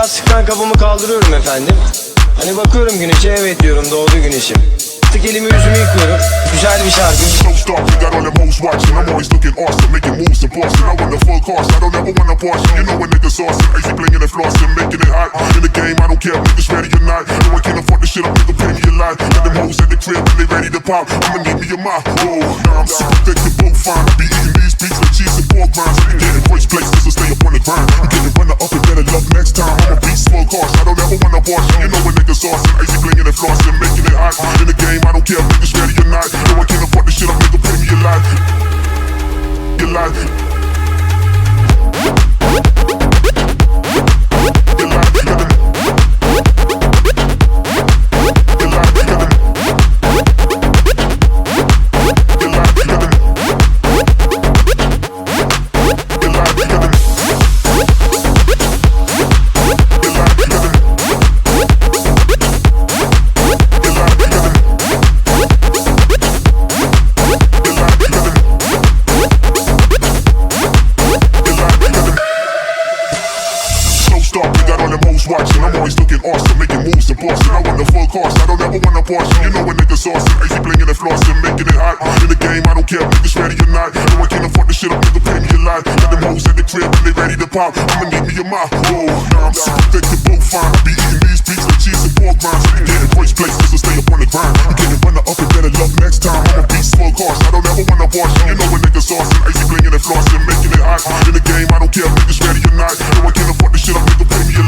yastıktan kafamı kaldırıyorum efendim. Hani bakıyorum güneşe, evet diyorum, doğdu güneşim. Tık elimi yüzümü yıkıyorum. Güzel bir şarkı. Don't stop, we got all them hoes watching. I'm always looking awesome, making moves and bossing. I want the full cost, I don't ever wanna portion. You know when niggas saucing, AC blinging and flossing, making it hot. In the game, I don't care if niggas ready or not. No, I can't afford this shit, I'm nigga pay me a lot. Got them hoes at the crib and they ready to pop. I'ma need me a mop. Oh, now I'm super thick and both fine. I be eating these beats like cheese and pork rinds. I be getting first place, this will stay up on the grind. I'm getting runner up and better luck next time. I'm a beast, full cost, I don't ever wanna portion. You know when niggas saucing, AC blinging and flossing, making it hot. In the game, I don't care if niggas ready or not. No, I can't afford this shit, I'm nigga pay me a lot. A lot. Watching, I'm always looking awesome, making moves and bossing. I want the full cost, I don't ever wanna portion. You know when niggas saucing, AC blinging and flossing, making it hot. In the game, I don't care if niggas ready or not. No, I can't afford this shit, I'm nigga pay me a lot. Got them hoes at the crib and they ready to pop. I'ma need me a mop. Oh, now I'm super thick and both fine. I be eating these beats like cheese and pork rinds. I be getting first place, this will stay up on the grind. I'm getting runner up and better luck next time. I'm a beast, full cost, I don't ever wanna portion. You know when niggas saucing, AC blinging and flossing, making it hot. In the game, I don't care if niggas ready or not. No, I can't afford this shit, I'm nigga pay me a